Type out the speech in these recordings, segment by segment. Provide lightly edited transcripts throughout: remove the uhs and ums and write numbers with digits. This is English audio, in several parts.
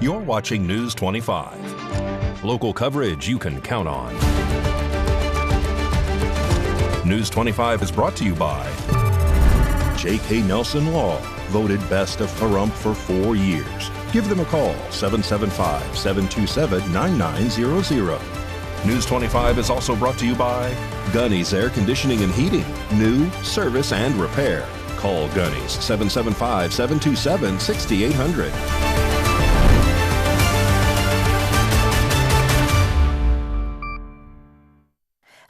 You're watching News 25. Local coverage you can count on. News 25 is brought to you by J.K. Nelson Law, voted best of Pahrump for 4 years. Give them a call, 775-727-9900. News 25 is also brought to you by Gunny's Air Conditioning and Heating. New, service, and repair. Call Gunny's, 775-727-6800.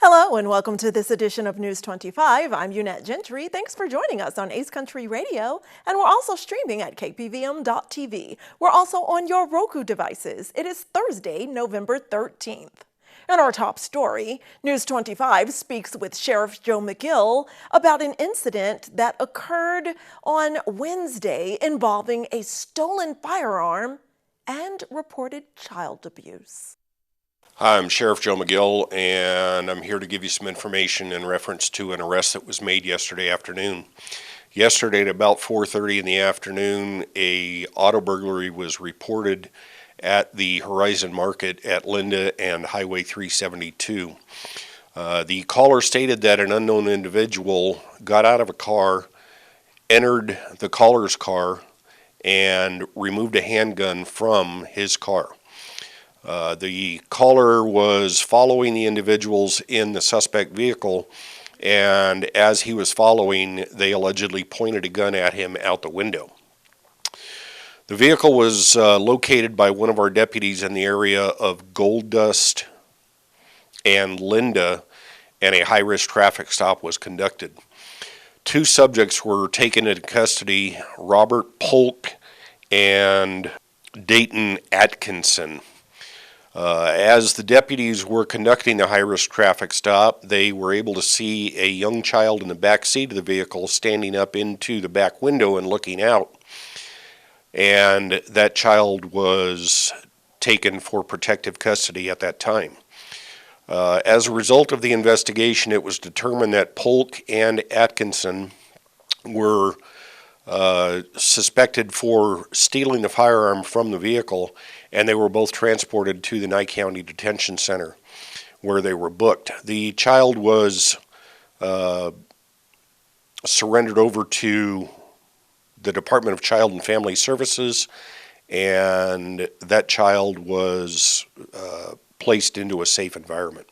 Hello and welcome to this edition of News 25. I'm Unette Gentry. Thanks for joining us on Ace Country Radio, and we're also streaming at KPVM.TV. We're also on your Roku devices. It is Thursday, November 13th. In our top story, News 25 speaks with Sheriff Joe McGill about an incident that occurred on Wednesday involving a stolen firearm and reported child abuse. Hi, I'm Sheriff Joe McGill, and I'm here to give you some information in reference to an arrest that was made yesterday afternoon. Yesterday at about 4:30 in the afternoon, a auto burglary was reported at the Horizon Market at Linda and Highway 372. The caller stated that an unknown individual got out of a car, entered the caller's car, and removed a handgun from his car. The caller was following the individuals in the suspect vehicle, and as he was following, they allegedly pointed a gun at him out the window. The vehicle was located by one of our deputies in the area of Gold Dust and Linda, and a high-risk traffic stop was conducted. 2 subjects were taken into custody, Robert Polk and Dayton Atkinson. As the deputies were conducting the high-risk traffic stop, they were able to see a young child in the back seat of the vehicle standing up into the back window and looking out. And that child was taken for protective custody at that time. As a result of the investigation, it was determined that Polk and Atkinson were suspected for stealing the firearm from the vehicle, and they were both transported to the Nye County Detention Center, where they were booked. The child was surrendered over to the Department of Child and Family Services, and that child was placed into a safe environment.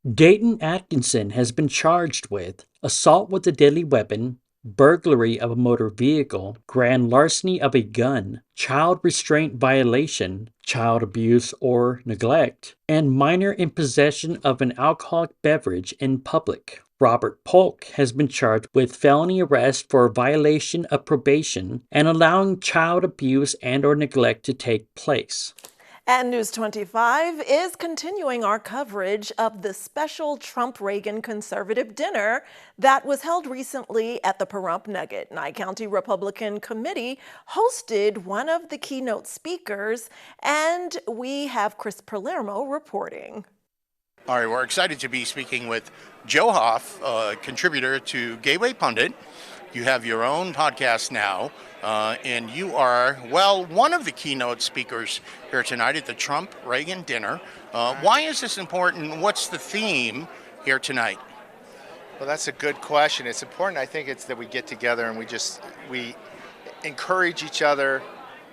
Dayton Atkinson has been charged with assault with a deadly weapon, burglary of a motor vehicle, grand larceny of a gun, child restraint violation, child abuse or neglect, and minor in possession of an alcoholic beverage in public. Robert Polk has been charged with felony arrest for violation of probation and allowing child abuse and or neglect to take place. And News 25 is continuing our coverage of the special Trump-Reagan conservative dinner that was held recently at the Pahrump Nugget. Nye County Republican Committee hosted one of the keynote speakers, and we have Chris Palermo reporting. All right, we're excited to be speaking with Joe Hoff, contributor to Gateway Pundit. You have your own podcast now, and you are, well, one of the keynote speakers here tonight at the Trump-Reagan dinner. Why is this important? What's the theme here tonight? Well, that's a good question. It's important, I think, it's that we get together and we encourage each other,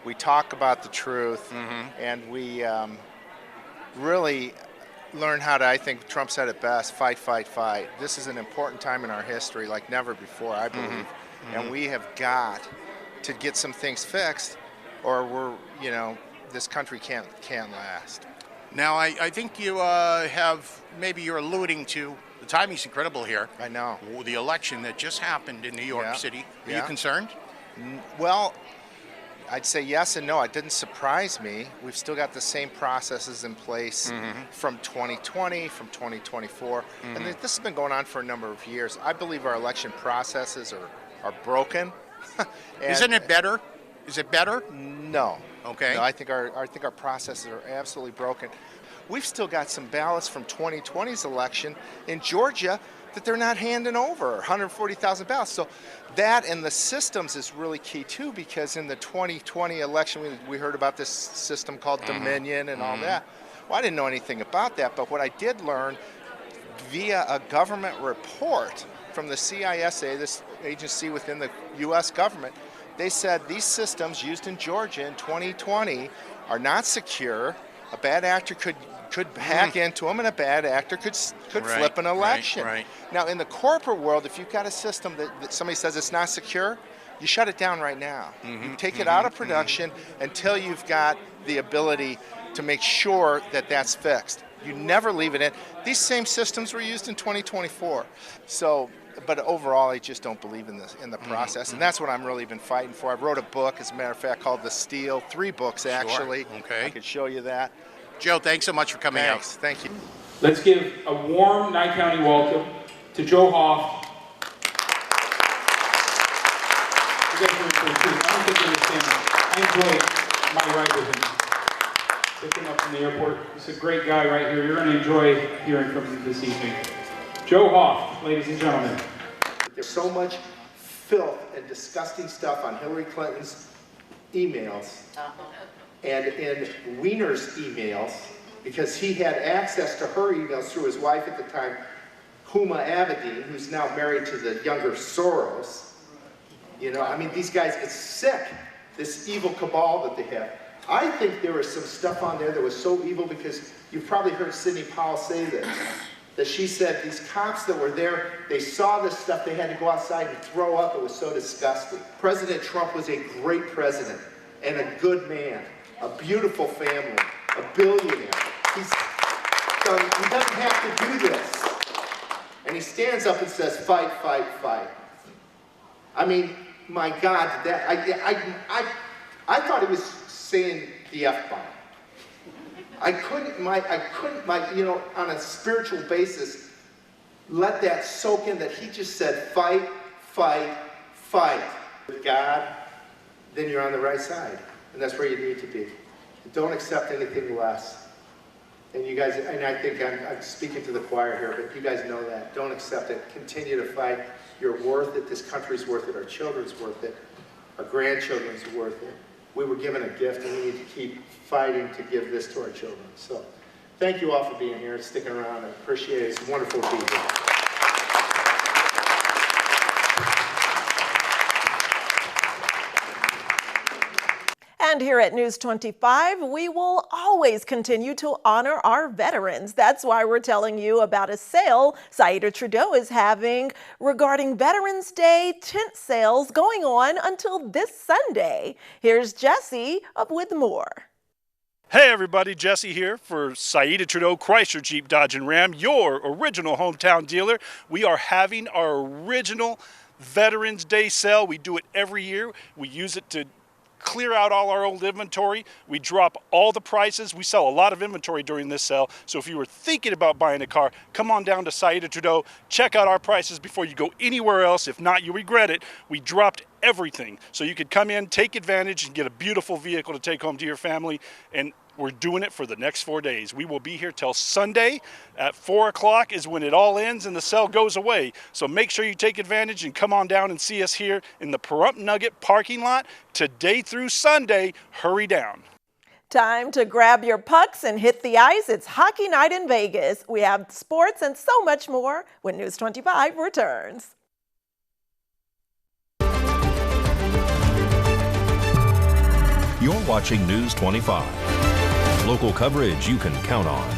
we talk about the truth, and we really learn how to, I think Trump said it best, fight, fight, fight. This is an important time in our history like never before, I believe. And we have got to get some things fixed, or this country can't last. Now, I think you maybe you're alluding to, the timing's incredible here. I know. The election that just happened in New York City. Are you concerned? Well, I'd say yes and no. It didn't surprise me. We've still got the same processes in place from 2020, from 2024. And this has been going on for a number of years. I believe our election processes are broken. Isn't it better? Is it better? No. Okay. No, I think our processes are absolutely broken. We've still got some ballots from 2020's election in Georgia that they're not handing over 140,000 ballots. So that and the systems is really key too, because in the 2020 election, we heard about this system called Dominion and all that. Well, I didn't know anything about that, but what I did learn via a government report from the CISA, this agency within the U.S. government, they said these systems used in Georgia in 2020 are not secure. A bad actor could hack into them, and a bad actor could flip an election. Right. Now, in the corporate world, if you've got a system that somebody says it's not secure, you shut it down right now. You take it out of production until you've got the ability to make sure that that's fixed. You never leave it in. These same systems were used in 2024. So, but overall, I just don't believe in the process, and that's what I'm really been fighting for. I wrote a book, as a matter of fact, called The Steal. 3 books, actually. Sure. Okay. I could show you that. Joe, thanks so much for coming out. Thank you. Let's give a warm Nye County welcome to Joe Hoff. You guys are I don't think you understand. I enjoyed my ride with him. Picked him up from the airport. He's a great guy right here. You're going to enjoy hearing from him this evening. Joe Hoff, ladies and gentlemen. There's so much filth and disgusting stuff on Hillary Clinton's emails and in Wiener's emails, because he had access to her emails through his wife at the time, Huma Abedin, who's now married to the younger Soros. You know, I mean, these guys, it's sick, this evil cabal that they have. I think there was some stuff on there that was so evil, because you've probably heard Sidney Powell say this, that she said these cops that were there, they saw this stuff, they had to go outside and throw up. It was so disgusting. President Trump was a great president and a good man, a beautiful family, a billionaire. He doesn't have to do this. And he stands up and says, fight, fight, fight. I mean, my God, that I thought he was saying the F-bomb. I couldn't, you know, on a spiritual basis, let that soak in, that he just said, fight, fight, fight. With God, then you're on the right side. And that's where you need to be. Don't accept anything less. And you guys, and I think I'm speaking to the choir here, but you guys know that. Don't accept it. Continue to fight. You're worth it. This country's worth it. Our children's worth it. Our grandchildren's worth it. We were given a gift, and we need to keep fighting to give this to our children. So thank you all for being here and sticking around. I appreciate it. It's wonderful to be here. And here at News 25, we will always continue to honor our veterans. That's why we're telling you about a sale Saida Trudeau is having regarding Veterans Day tent sales going on until this Sunday. Here's Jesse with more. Hey everybody, Jesse here for Saida Trudeau Chrysler Jeep Dodge and Ram, your original hometown dealer. We are having our original Veterans Day sale. We do it every year. We use it to clear out all our old inventory. We drop all the prices. We sell a lot of inventory during this sale. So if you were thinking about buying a car, come on down to Saida Trudeau. Check out our prices before you go anywhere else. If not, you regret it. We dropped everything. So you could come in, take advantage, and get a beautiful vehicle to take home to your family. And we're doing it for the next 4 days. We will be here till Sunday at 4 o'clock is when it all ends and the sale goes away. So make sure you take advantage and come on down and see us here in the Pahrump Nugget parking lot today through Sunday. Hurry down. Time to grab your pucks and hit the ice. It's hockey night in Vegas. We have sports and so much more when News 25 returns. You're watching News 25. Local coverage you can count on.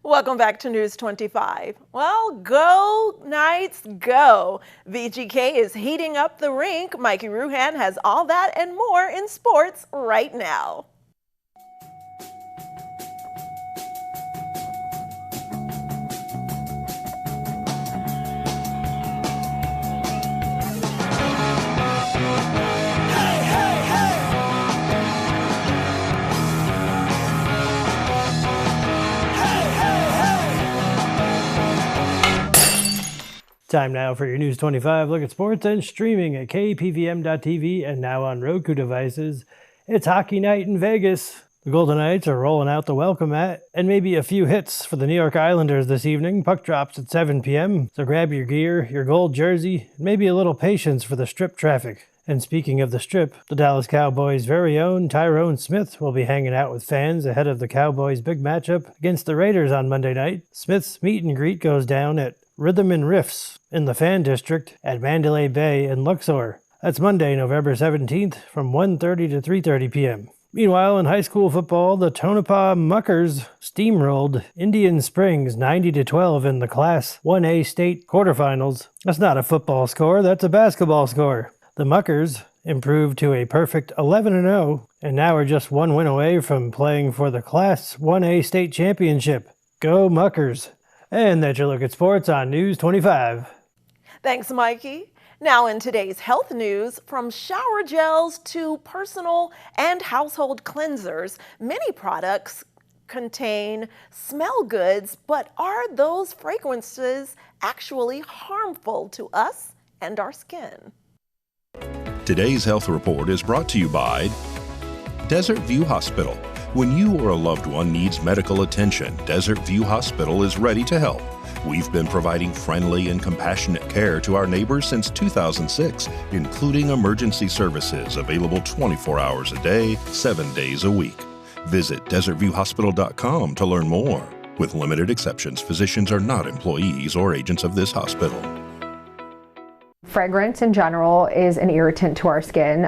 Welcome back to News 25. Well, go Knights, go. VGK is heating up the rink. Mikey Ruhan has all that and more in sports right now. Time now for your News 25 look at sports and streaming at KPVM.TV and now on Roku devices. It's hockey night in Vegas. The Golden Knights are rolling out the welcome mat, and maybe a few hits for the New York Islanders this evening. Puck drops at 7 p.m., so grab your gear, your gold jersey, and maybe a little patience for the strip traffic. And speaking of the strip, the Dallas Cowboys' very own Tyrone Smith will be hanging out with fans ahead of the Cowboys' big matchup against the Raiders on Monday night. Smith's meet and greet goes down at Rhythm and Riffs in the Fan District at Mandalay Bay in Luxor. That's Monday, November 17th from 1:30 to 3:30 p.m. Meanwhile, in high school football, the Tonopah Muckers steamrolled Indian Springs 90-12 in the Class 1A state quarterfinals. That's not a football score, that's a basketball score. The Muckers improved to a perfect 11-0 and now are just one win away from playing for the Class 1A state championship. Go Muckers! And that's your look at sports on News 25. Thanks, Mikey. Now in today's health news, from shower gels to personal and household cleansers, many products contain smell goods, but are those fragrances actually harmful to us and our skin? Today's health report is brought to you by Desert View Hospital. When you or a loved one needs medical attention, Desert View Hospital is ready to help. We've been providing friendly and compassionate care to our neighbors since 2006, including emergency services available 24 hours a day, 7 days a week. Visit desertviewhospital.com to learn more. With limited exceptions, physicians are not employees or agents of this hospital. Fragrance in general is an irritant to our skin.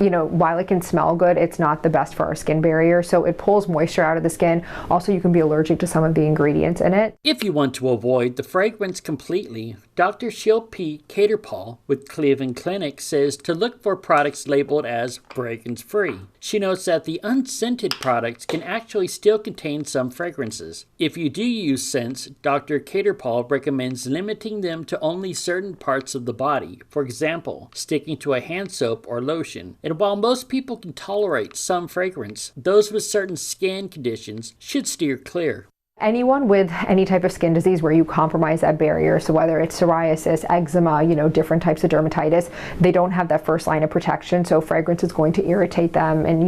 While it can smell good, it's not the best for our skin barrier, so it pulls moisture out of the skin. Also, you can be allergic to some of the ingredients in it. If you want to avoid the fragrance completely, Dr. Sheil P. Caterpaul with Cleveland Clinic says to look for products labeled as fragrance-free. She notes that the unscented products can actually still contain some fragrances. If you do use scents, Dr. Caterpaul recommends limiting them to only certain parts of the body, for example, sticking to a hand soap or lotion. And while most people can tolerate some fragrance, those with certain skin conditions should steer clear. Anyone with any type of skin disease where you compromise that barrier, so whether it's psoriasis, eczema, different types of dermatitis, they don't have that first line of protection, so fragrance is going to irritate them, and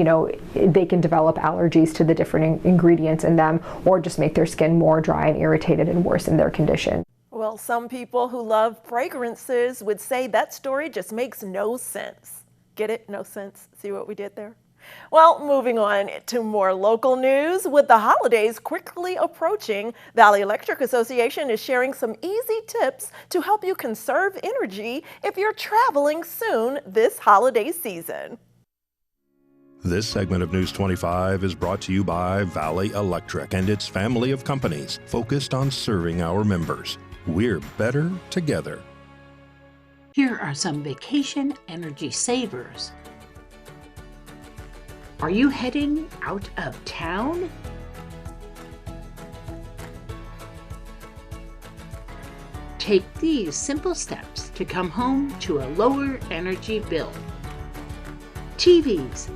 they can develop allergies to the different ingredients in them, or just make their skin more dry and irritated and worsen their condition. Well, some people who love fragrances would say that story just makes no sense. Get it? No sense? See what we did there? Well, moving on to more local news. With the holidays quickly approaching, Valley Electric Association is sharing some easy tips to help you conserve energy if you're traveling soon this holiday season. This segment of News 25 is brought to you by Valley Electric and its family of companies focused on serving our members. We're better together. Here are some vacation energy savers. Are you heading out of town? Take these simple steps to come home to a lower energy bill. TVs,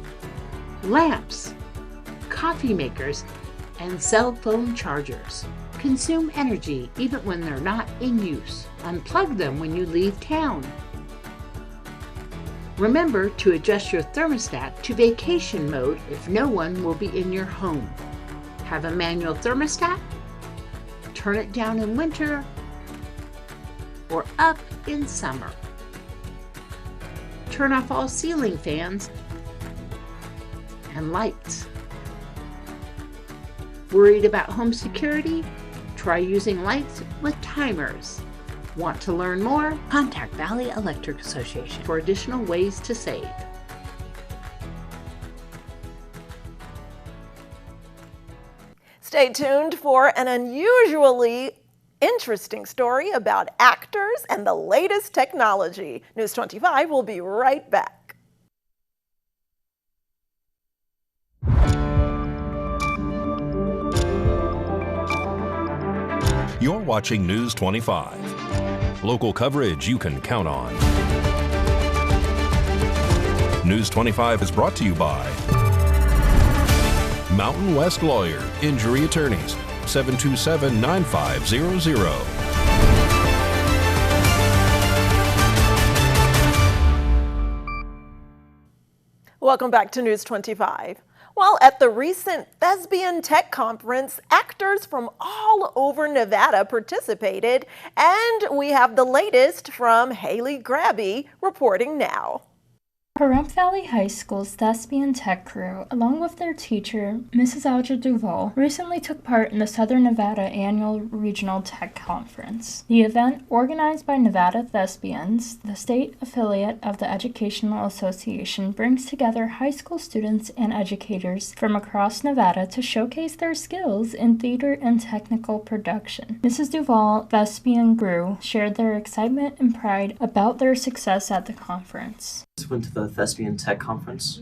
lamps, coffee makers, and cell phone chargers consume energy even when they're not in use. Unplug them when you leave town. Remember to adjust your thermostat to vacation mode if no one will be in your home. Have a manual thermostat? Turn it down in winter or up in summer. Turn off all ceiling fans and lights. Worried about home security? Try using lights with timers. Want to learn more? Contact Valley Electric Association for additional ways to save. Stay tuned for an unusually interesting story about actors and the latest technology. News 25 will be right back. You're watching News 25. Local coverage you can count on. News 25 is brought to you by Mountain West Lawyer, Injury Attorneys, 727-9500. Welcome back to News 25. Well, at the recent Thespian Tech Conference, actors from all over Nevada participated, and we have the latest from Haley Grabby reporting now. Pahrump Valley High School's Thespian Tech crew, along with their teacher, Mrs. Alja Duval, recently took part in the Southern Nevada Annual Regional Tech Conference. The event, organized by Nevada Thespians, the state affiliate of the Educational Association, brings together high school students and educators from across Nevada to showcase their skills in theater and technical production. Mrs. Duval, Thespian crew, shared their excitement and pride about their success at the conference. Went to the Thespian Tech Conference,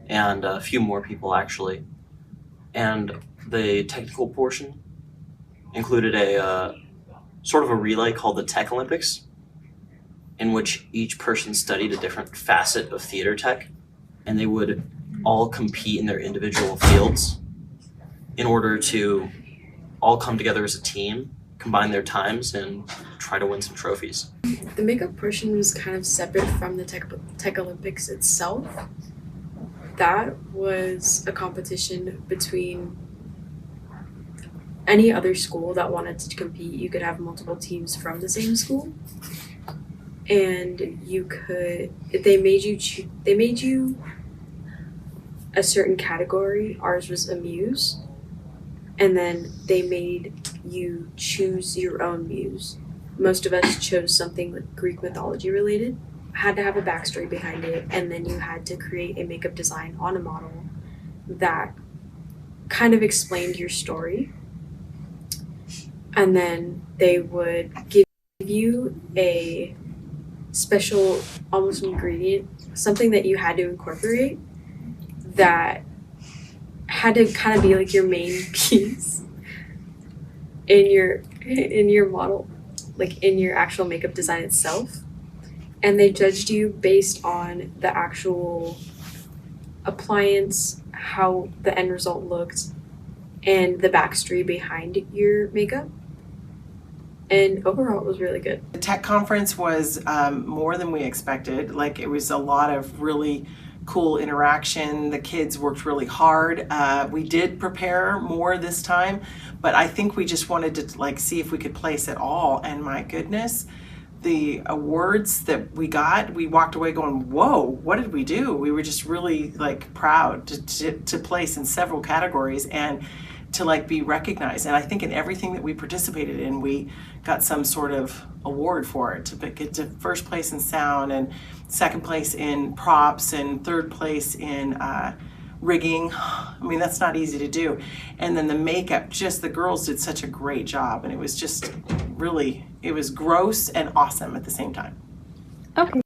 and a few more people actually. And the technical portion included a sort of a relay called the Tech Olympics, in which each person studied a different facet of theater tech, and they would all compete in their individual fields in order to all come together as a team, combine their times, and try to win some trophies. The makeup portion was kind of separate from the Tech Olympics itself. That was a competition between any other school that wanted to compete. You could have multiple teams from the same school, and they made you a certain category. Ours was a muse, and then they made you choose your own muse. Most of us chose something like Greek mythology related. Had to have a backstory behind it, and then you had to create a makeup design on a model that kind of explained your story. And then they would give you a special, almost ingredient, something that you had to incorporate that had to kind of be like your main piece in your model, like in your actual makeup design itself. And they judged you based on the actual appliance, how the end result looked, and the backstory behind your makeup. And overall, it was really good. The tech conference was more than we expected. Like, it was a lot of really cool interaction. The kids worked really hard. We did prepare more this time, but I think we just wanted to see if we could place it all. And my goodness, the awards that we got, we walked away going, whoa, what did we do? We were just really proud to place in several categories and to be recognized. And I think in everything that we participated in, we got some sort of award for it, to get to first place in sound and second place in props and third place in rigging. I mean, that's not easy to do. And then the makeup, just the girls did such a great job, and it was just really, it was gross and awesome at the same time. Okay.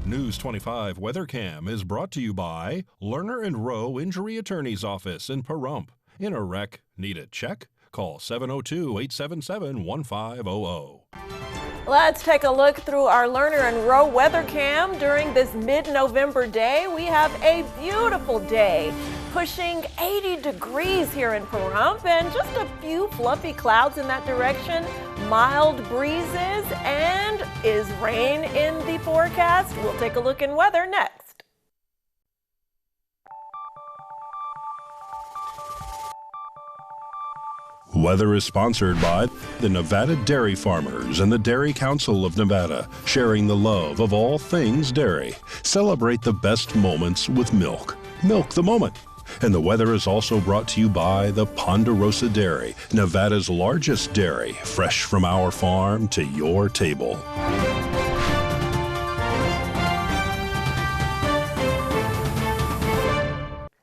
News 25 WeatherCam is brought to you by Lerner and Rowe Injury Attorney's Office in Pahrump. In a wreck, need a check? Call 702-877-1500. Let's take a look through our Lerner and Rowe weather cam. During this mid-November day, we have a beautiful day, pushing 80 degrees here in Pahrump, and just a few fluffy clouds in that direction, mild breezes, and is rain in the forecast? We'll take a look in weather next. Weather is sponsored by the Nevada Dairy Farmers and the Dairy Council of Nevada, sharing the love of all things dairy. Celebrate the best moments with milk. Milk the moment. And the weather is also brought to you by the Ponderosa Dairy, Nevada's largest dairy, fresh from our farm to your table.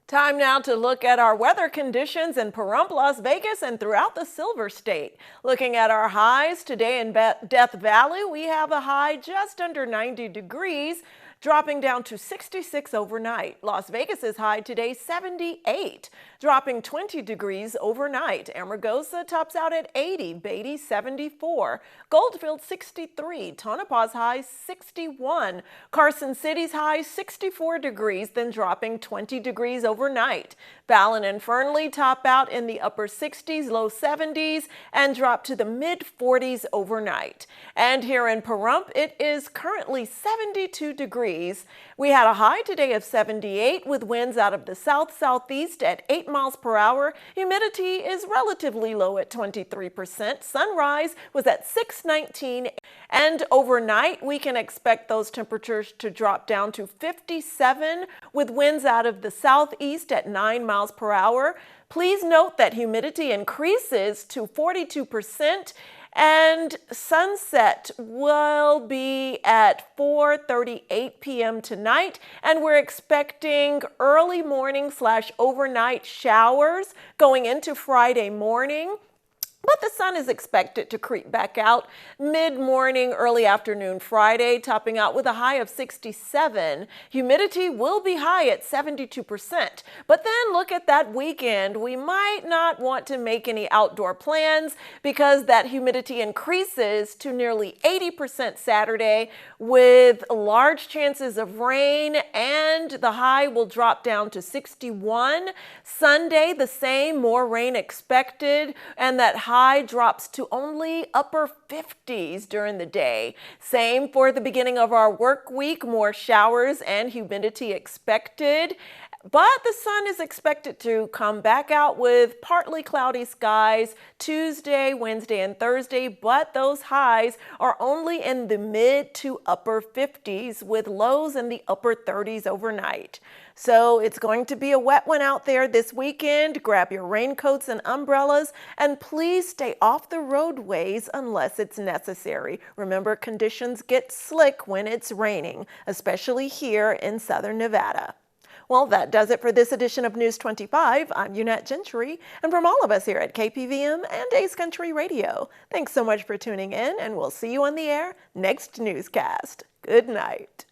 Time now to look at our weather conditions in Pahrump, Las Vegas, and throughout the Silver State. Looking at our highs today in Death Valley, we have a high just under 90 degrees. dropping down to 66 overnight. Las Vegas's high today, 78, dropping 20 degrees overnight. Amargosa tops out at 80, Beatty 74, Goldfield 63, Tonopah's high 61, Carson City's high 64 degrees, then dropping 20 degrees overnight. Fallon and Fernley top out in the upper 60s, low 70s, and drop to the mid 40s overnight. And here in Pahrump, it is currently 72 degrees. We had a high today of 78 with winds out of the south-southeast at 8 miles per hour. Humidity is relatively low at 23%. Sunrise was at 6:19. And overnight, we can expect those temperatures to drop down to 57 with winds out of the southeast at 9 miles per hour. Please note that humidity increases to 42%. And sunset will be at 4:38 p.m. tonight, and we're expecting early morning / overnight showers going into Friday morning. But the sun is expected to creep back out mid-morning, early afternoon Friday, topping out with a high of 67. Humidity will be high at 72%. But then look at that weekend. We might not want to make any outdoor plans because that humidity increases to nearly 80% Saturday with large chances of rain, and the high will drop down to 61. Sunday, the same, more rain expected, and that high drops to only upper 50s during the day. Same for the beginning of our work week, more showers and humidity expected. But the sun is expected to come back out with partly cloudy skies Tuesday, Wednesday, and Thursday, but those highs are only in the mid to upper 50s with lows in the upper 30s overnight. So it's going to be a wet one out there this weekend. Grab your raincoats and umbrellas, and please stay off the roadways unless it's necessary. Remember, conditions get slick when it's raining, especially here in southern Nevada. Well, that does it for this edition of News 25. I'm Unette Gentry, and from all of us here at KPVM and Ace Country Radio, thanks so much for tuning in, and we'll see you on the air next newscast. Good night.